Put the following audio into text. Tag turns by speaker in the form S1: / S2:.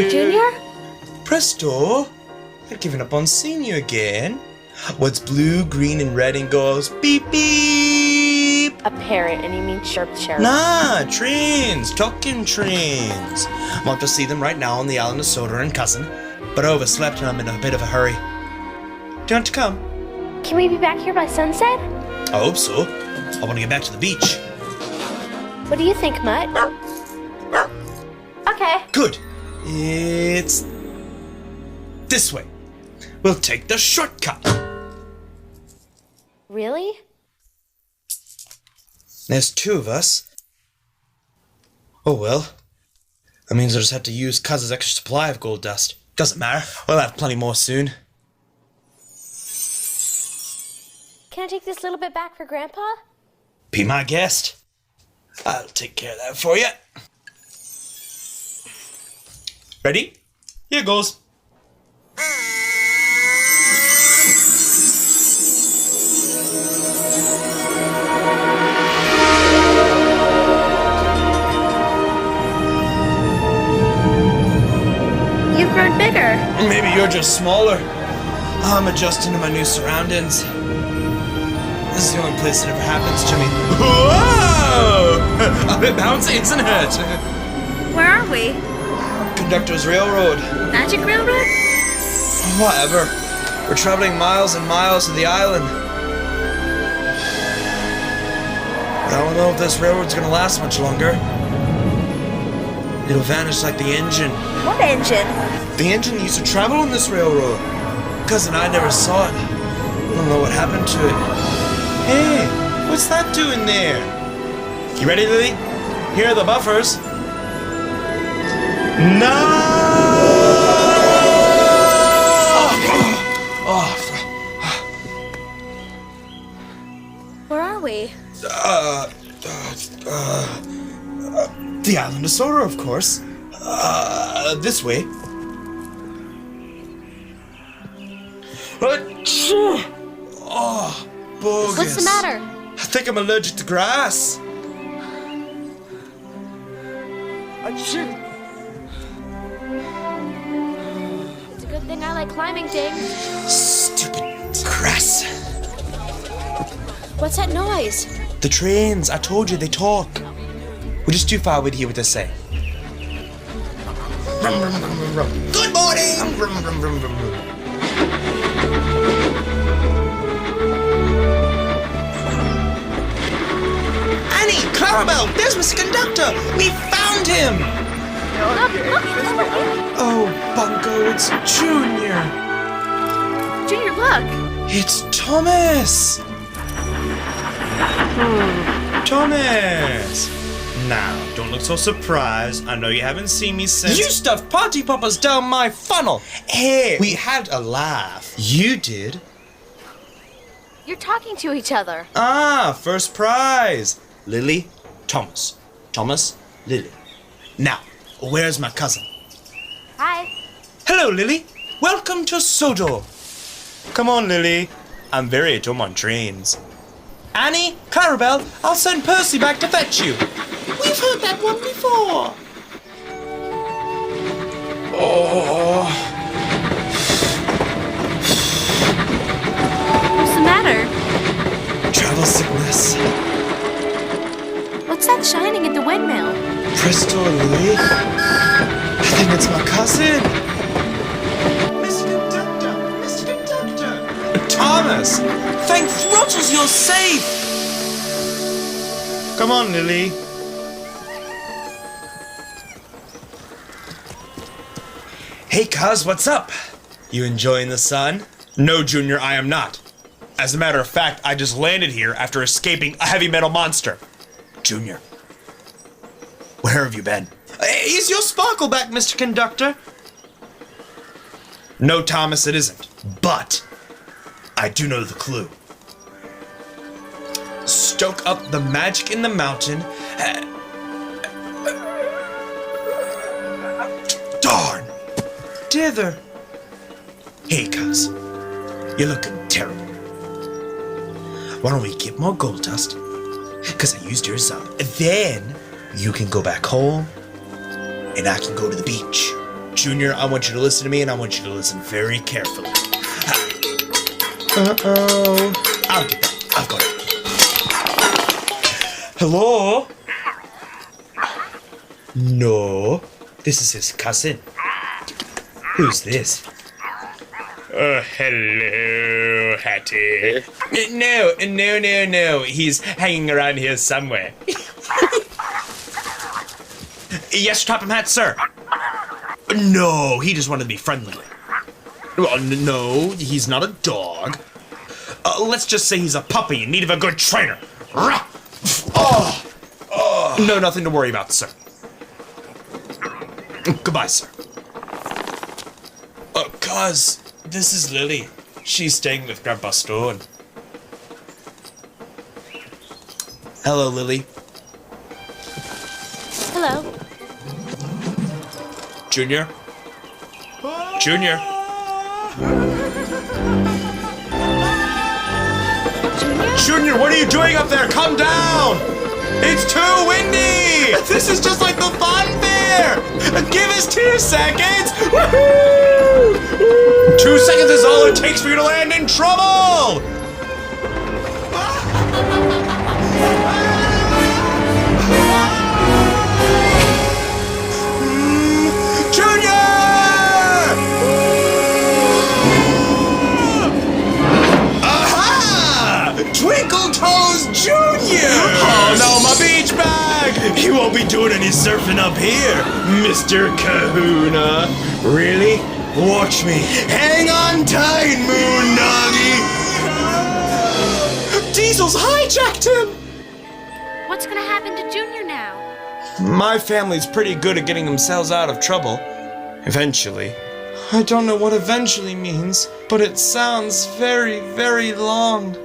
S1: Junior?
S2: Presto! I've given up on seeing you again. What's blue, green, and red and goes beep beep?
S1: A parrot, and you mean Shunter.
S2: Nah, trains, talking trains. I'm about to see them right now on the island of Sodor and Cousin, but I overslept and I'm in a bit of a hurry. Do you want to come?
S1: Can we be back here by sunset?
S2: I hope so. I want to get back to the beach.
S1: What do you think, Mutt? Okay.
S2: Good. It's this way. We'll take the shortcut.
S1: Really?
S2: There's two of us. Oh well. That means I just have to use Cuz's extra supply of gold dust. Doesn't matter. We'll have plenty more soon.
S1: Can I take this little bit back for Grandpa?
S2: Be my guest. I'll take care of that for you. Ready? Here goes.
S1: You've grown bigger.
S2: Maybe you're just smaller. I'm adjusting to my new surroundings. This is the only place that ever happens to me. Whoa! A bit bouncy, isn't it?
S1: Where are we?
S2: Conductor's Railroad.
S1: Magic Railroad?
S2: Whatever. We're traveling miles and miles to the island. But I don't know if this railroad's gonna last much longer. It'll vanish like the engine.
S1: What engine?
S2: The engine used to travel on this railroad. Cousin and I never saw it. I don't know what happened to it. Hey, what's that doing there? You ready, Lily? Here are the buffers. No!
S1: Where are we?
S2: The island of Sodor, of course. This way. Oh, bogus.
S1: What's the matter?
S2: I think I'm allergic to grass.
S1: It's a good thing I like climbing things.
S2: Stupid grass.
S1: What's that noise?
S2: The trains, I told you, they talk. We're just too far away to hear what they say. Good morning! Annie, Clarabelle, there's Mr. Conductor! We found him!
S1: Look, it's over here.
S2: Oh, Bunko, it's Junior.
S1: Junior, look.
S2: It's Thomas! Thomas! Now, don't look so surprised. I know you haven't seen me since... You stuffed party poppers down my funnel! Hey, we had a laugh. You did.
S1: You're talking to each other.
S2: Ah, first prize. Lily, Thomas. Thomas, Lily. Now, where's my cousin?
S1: Hi.
S2: Hello, Lily. Welcome to Sodor. Come on, Lily. I'm very at home on trains. Annie, Clarabelle, I'll send Percy back to fetch you. We've heard that one before. Oh.
S1: What's the matter?
S2: Travel sickness.
S1: What's that shining at the windmill?
S2: Presto, Lily. I think it's my cousin. Mr. Conductor! Mr. Conductor! Thomas! Thank throttles you're safe! Come on, Lily. Hey, cuz, what's up? You enjoying the sun? No, Junior, I am not. As a matter of fact, I just landed here after escaping a heavy metal monster. Junior, where have you been? Is your sparkle back, Mr. Conductor? No, Thomas, it isn't. But I do know the clue. Stoke up the magic in the mountain. Darn! Dither. Hey, cuz. You're looking terrible. Why don't we get more gold dust, because I used yours up. Then you can go back home, and I can go to the beach. Junior, I want you to listen to me, and I want you to listen very carefully. Uh-oh. I'll get that. I've got it. Hello? No, this is his cousin. Who's this? Hello, Hattie. No. He's hanging around here somewhere. Yes, Topham Hat, sir. No, he just wanted to be friendly. Well, no, he's not a dog. Let's just say he's a puppy in need of a good trainer. No, nothing to worry about, sir. Goodbye, sir. Cuz, this is Lily. She's staying with Grandpa Stone. Hello, Lily.
S1: Hello.
S2: Junior? Junior? Junior, what are you doing up there? Come down! It's too windy! This is just like the fun fair! Give us 2 seconds! Woohoo! 2 seconds is all it takes for you to land in trouble! Twinkle Toes Jr.! Oh no, my beach bag! You won't be doing any surfing up here, Mr. Kahuna. Really? Watch me. Hang on tight, Moon Doggy! Diesel's hijacked him!
S1: What's gonna happen to Junior now?
S2: My family's pretty good at getting themselves out of trouble. Eventually. I don't know what eventually means, but it sounds very, very long.